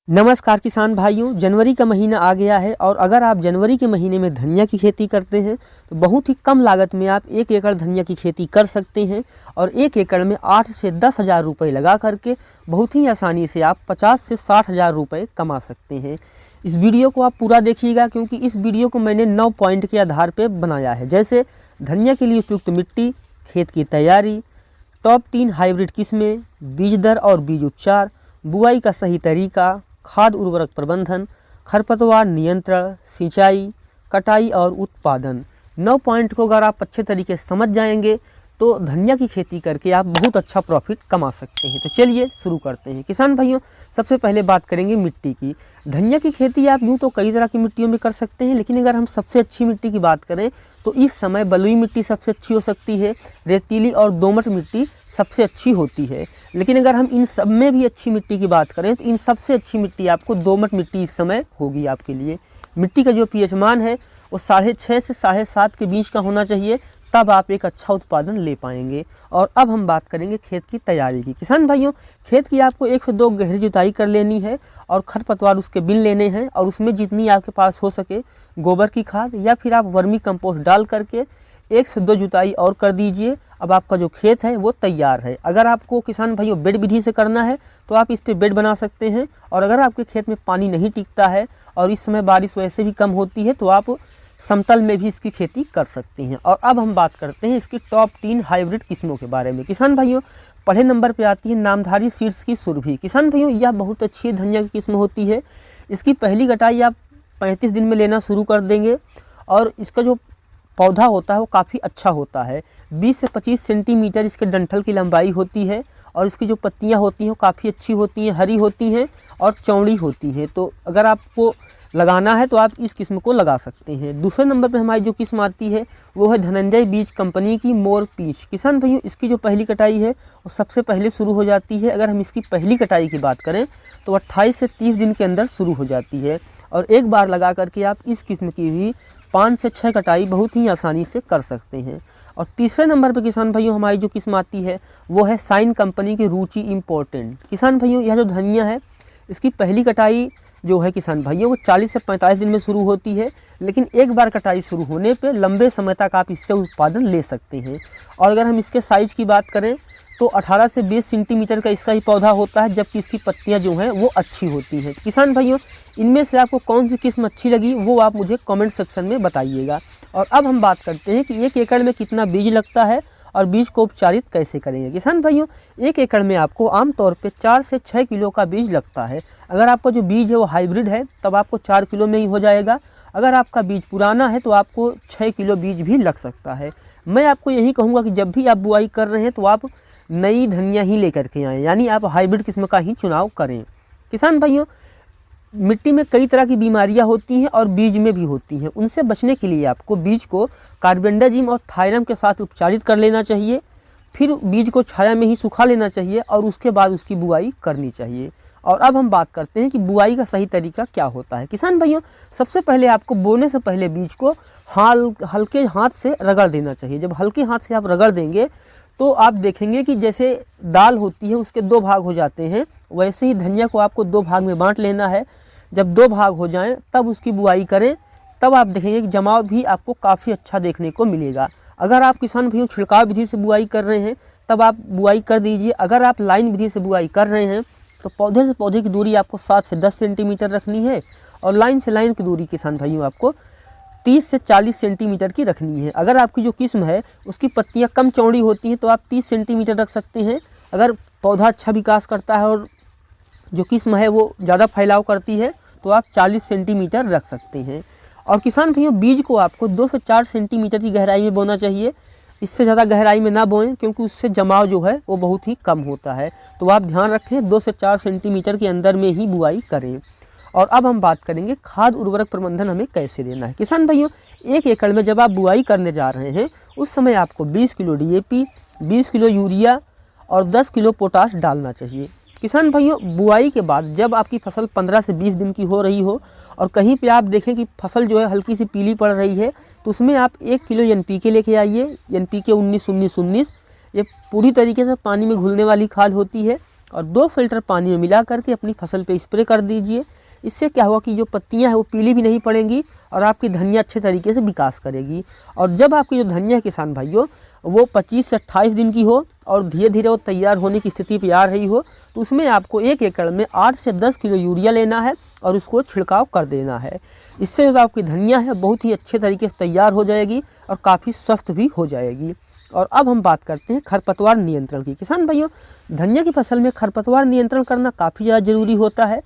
नमस्कार किसान भाइयों, जनवरी का महीना आ गया है और अगर आप जनवरी के महीने में धनिया की खेती करते हैं तो बहुत ही कम लागत में आप 1 एकड़ धनिया की खेती कर सकते हैं और 1 एकड़ में 8 से 10 हज़ार रुपये लगा करके बहुत ही आसानी से आप 50 से 60 हज़ार रुपये कमा सकते हैं। इस वीडियो को आप पूरा देखिएगा क्योंकि इस वीडियो को मैंने 9 पॉइंट के आधार पर बनाया है, जैसे धनिया के लिए उपयुक्त मिट्टी, खेत की तैयारी, टॉप 3 हाइब्रिड किस्में, बीज दर और बीज उपचार, बुआई का सही तरीका, खाद उर्वरक प्रबंधन, खरपतवार नियंत्रण, सिंचाई, कटाई और उत्पादन। 9 पॉइंट को अगर आप अच्छे तरीके से समझ जाएंगे तो धनिया की खेती करके आप बहुत अच्छा प्रॉफिट कमा सकते हैं। तो चलिए शुरू करते हैं। किसान भाइयों, सबसे पहले बात करेंगे मिट्टी की। धनिया की खेती आप यूँ तो कई तरह की मिट्टियों में कर सकते हैं, लेकिन अगर हम सबसे अच्छी मिट्टी की बात करें तो इस समय बलुई मिट्टी सबसे अच्छी हो सकती है, रेतीली और दोमट मिट्टी सबसे अच्छी होती है। लेकिन अगर हम इन सब में भी अच्छी मिट्टी की बात करें तो इन सबसे अच्छी मिट्टी आपको दोमट मिट्टी इस समय होगी आपके लिए। मिट्टी का जो पीएच मान है वो 6.5 से 7.5 के बीच का होना चाहिए, तब आप एक अच्छा उत्पादन ले पाएंगे। और अब हम बात करेंगे खेत की तैयारी की। किसान भाइयों, खेत की आपको 1 से 2 गहरी जुताई कर लेनी है और खरपतवार उसके बिन लेने हैं और उसमें जितनी आपके पास हो सके गोबर की खाद या फिर आप वर्मी कंपोस्ट डाल करके 1 से 2 जुताई और कर दीजिए। अब आपका जो खेत है वो तैयार है। अगर आपको किसान भाइयों बेड विधि से करना है तो आप इस पे बेड बना सकते हैं, और अगर आपके खेत में पानी नहीं टिकता है और इस समय बारिश वैसे भी कम होती है तो आप समतल में भी इसकी खेती कर सकते हैं। और अब हम बात करते हैं इसकी टॉप 3 हाइब्रिड किस्मों के बारे में। किसान भाइयों, पहले नंबर पे आती है नामधारी सीड्स की सुरभि। किसान भाइयों, यह बहुत अच्छी धनिया की किस्म होती है। इसकी पहली कटाई आप 35 दिन में लेना शुरू कर देंगे और इसका जो पौधा होता है वो काफ़ी अच्छा होता है। 20 से 25 सेंटीमीटर इसके डंठल की लंबाई होती है और इसकी जो पत्तियां होती हैं वो काफ़ी अच्छी होती हैं, हरी होती हैं और चौड़ी होती हैं। तो अगर आपको लगाना है तो आप इस किस्म को लगा सकते हैं। दूसरे नंबर पर हमारी जो किस्म आती है वो है धनंजय बीज कंपनी की मोर पीच। किसान भाइयों, इसकी जो पहली कटाई है वो सबसे पहले शुरू हो जाती है। अगर हम इसकी पहली कटाई की बात करें तो 28 से 30 दिन के अंदर शुरू हो जाती है और एक बार लगा करके आप इस किस्म की भी 5 से 6 कटाई बहुत ही आसानी से कर सकते हैं। और तीसरे नंबर पर किसान भाइयों हमारी जो किस्म आती है वो है साइन कंपनी की रुचि इम्पोर्टेंट। किसान भाइयों, यह जो धनिया है इसकी पहली कटाई जो है किसान भाइयों वो 40 से 45 दिन में शुरू होती है, लेकिन एक बार कटाई शुरू होने पे लंबे समय तक आप इससे उत्पादन ले सकते हैं। और अगर हम इसके साइज़ की बात करें तो 18 से 20 सेंटीमीटर का इसका ही पौधा होता है, जबकि इसकी पत्तियां जो हैं वो अच्छी होती हैं। किसान भाइयों, इनमें से आपको कौन सी किस्म अच्छी लगी वो आप मुझे कमेंट सेक्शन में बताइएगा। और अब हम बात करते हैं कि 1 एकड़ में कितना बीज लगता है और बीज को उपचारित कैसे करेंगे। किसान भाइयों, 1 एकड़ में आपको आमतौर पे 4 से 6 किलो का बीज लगता है। अगर आपका जो बीज है वो हाइब्रिड है तब आपको 4 किलो में ही हो जाएगा। अगर आपका बीज पुराना है तो आपको 6 किलो बीज भी लग सकता है। मैं आपको यही कहूँगा कि जब भी आप बुआई कर रहे हैं तो आप नई धनिया ही लेकर के आएँ, यानी आप हाइब्रिड किस्म का ही चुनाव करें। किसान भाइयों, मिट्टी में कई तरह की बीमारियां होती हैं और बीज में भी होती हैं। उनसे बचने के लिए आपको बीज को कार्बेंडाजिम और थायरम के साथ उपचारित कर लेना चाहिए, फिर बीज को छाया में ही सुखा लेना चाहिए और उसके बाद उसकी बुआई करनी चाहिए। और अब हम बात करते हैं कि बुआई का सही तरीका क्या होता है। किसान भाइयों, सबसे पहले आपको बोने से पहले बीज को हल्के हाथ से रगड़ देना चाहिए। जब हल्के हाथ से आप रगड़ देंगे तो आप देखेंगे कि जैसे दाल होती है उसके 2 भाग हो जाते हैं, वैसे ही धनिया को आपको 2 भाग में बांट लेना है। जब 2 भाग हो जाएं तब उसकी बुआई करें, तब आप देखेंगे कि जमाव भी आपको काफ़ी अच्छा देखने को मिलेगा। अगर आप किसान भाइयों छिड़काव विधि से बुआई कर रहे हैं तब आप बुआई कर दीजिए। अगर आप लाइन विधि से बुआई कर रहे हैं तो पौधे से पौधे की दूरी आपको 7 से 10 सेंटीमीटर रखनी है और लाइन से लाइन की दूरी किसान भाइयों आपको 30 से 40 सेंटीमीटर की रखनी है। अगर आपकी जो किस्म है उसकी पत्तियां कम चौड़ी होती हैं तो आप 30 सेंटीमीटर रख सकते हैं। अगर पौधा अच्छा विकास करता है और जो किस्म है वो ज़्यादा फैलाव करती है तो आप 40 सेंटीमीटर रख सकते हैं। और किसान भाइयों, बीज को आपको 2 से 4 सेंटीमीटर की गहराई में बोना चाहिए। इससे ज़्यादा गहराई में ना बोएं क्योंकि उससे जमाव जो है वो बहुत ही कम होता है। तो आप ध्यान रखें 2 से 4 सेंटीमीटर के अंदर में ही बुआई करें। और अब हम बात करेंगे खाद उर्वरक प्रबंधन हमें कैसे देना है। किसान भाइयों, 1 एकड़ में जब आप बुआई करने जा रहे हैं उस समय आपको 20 किलो DAP, 20 किलो यूरिया और 10 किलो पोटाश डालना चाहिए। किसान भाइयों, बुआई के बाद जब आपकी फसल 15 से 20 दिन की हो रही हो और कहीं पे आप देखें कि फसल जो है हल्की सी पीली पड़ रही है तो उसमें आप 1 किलो NPK लेके आइए। NPK 19-19-19 ये पूरी तरीके से पानी में घुलने वाली खाद होती है और 2 फ़िल्टर पानी में मिला करके अपनी फसल पे स्प्रे कर दीजिए। इससे क्या होगा कि जो पत्तियां हैं वो पीली भी नहीं पड़ेंगी और आपकी धनिया अच्छे तरीके से विकास करेगी। और जब आपकी जो धनिया है किसान भाइयों वो 25 से 28 दिन की हो और धीरे धीरे वो तैयार होने की स्थिति पे आ रही हो, तो उसमें आपको 1 एकड़ में 8 से 10 किलो यूरिया लेना है और उसको छिड़काव कर देना है। इससे जो आपकी धनिया है बहुत ही अच्छे तरीके से तैयार हो जाएगी और काफ़ी स्वस्थ भी हो जाएगी। और अब हम बात करते हैं खरपतवार नियंत्रण की। किसान भाइयों, धनिया की फसल में खरपतवार नियंत्रण करना काफ़ी ज़्यादा ज़रूरी होता है।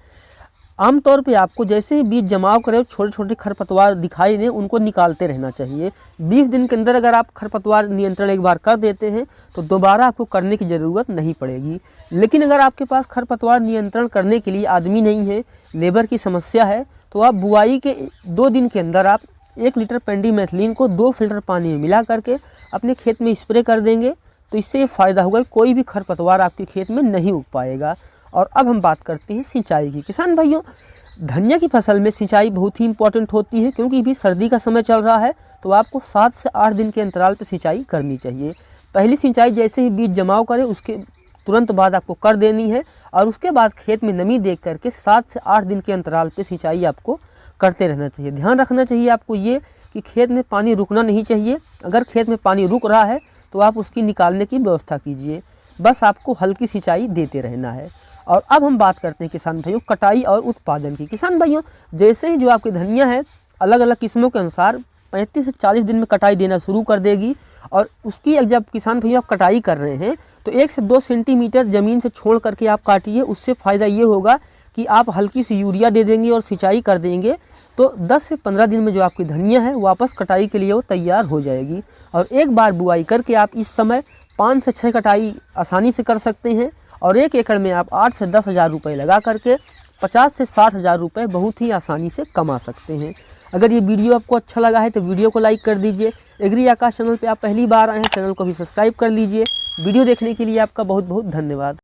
आमतौर पे आपको जैसे ही बीज जमाव करें छोटे छोटे खरपतवार दिखाई दें उनको निकालते रहना चाहिए। 20 दिन के अंदर अगर आप खरपतवार नियंत्रण एक बार कर देते हैं तो दोबारा आपको करने की ज़रूरत नहीं पड़ेगी। लेकिन अगर आपके पास खरपतवार नियंत्रण करने के लिए आदमी नहीं है, लेबर की समस्या है, तो आप बुआई के 2 दिन के अंदर आप 1 लीटर पेंडिमेथलिन को 2 फ़िल्टर पानी में मिला करके अपने खेत में स्प्रे कर देंगे, तो इससे ये फ़ायदा होगा कोई भी खरपतवार आपके खेत में नहीं उग पाएगा। और अब हम बात करते हैं सिंचाई की। किसान भाइयों, धनिया की फसल में सिंचाई बहुत ही इंपॉर्टेंट होती है, क्योंकि अभी सर्दी का समय चल रहा है, तो आपको 7 से 8 दिन के अंतराल पर सिंचाई करनी चाहिए। पहली सिंचाई जैसे ही बीज जमाव करें उसके तुरंत बाद आपको कर देनी है और उसके बाद खेत में नमी देख करके 7 से 8 दिन के अंतराल पे सिंचाई आपको करते रहना चाहिए। ध्यान रखना चाहिए आपको ये कि खेत में पानी रुकना नहीं चाहिए। अगर खेत में पानी रुक रहा है तो आप उसकी निकालने की व्यवस्था कीजिए, बस आपको हल्की सिंचाई देते रहना है। और अब हम बात करते हैं किसान भाइयों कटाई और उत्पादन की। किसान भाइयों, जैसे ही जो आपकी धनिया है अलग अलग किस्मों के अनुसार 35 से 40 दिन में कटाई देना शुरू कर देगी। और उसकी जब किसान भैया आप कटाई कर रहे हैं तो 1 से 2 सेंटीमीटर ज़मीन से छोड़ करके आप काटिए। उससे फ़ायदा ये होगा कि आप हल्की सी यूरिया दे देंगे और सिंचाई कर देंगे, तो 10 से 15 दिन में जो आपकी धनिया है वापस कटाई के लिए वो तैयार हो जाएगी। और एक बार बुआई करके आप इस समय 5 से 6 कटाई आसानी से कर सकते हैं। और 1 एकड़ में आप 8 से 10 हज़ार रुपये लगा करके 50 से 60 हज़ार रुपये बहुत ही आसानी से कमा सकते हैं। अगर ये वीडियो आपको अच्छा लगा है तो वीडियो को लाइक कर दीजिए। एग्री आकाश चैनल पे आप पहली बार आए हैं, चैनल को भी सब्सक्राइब कर लीजिए। वीडियो देखने के लिए आपका बहुत बहुत धन्यवाद।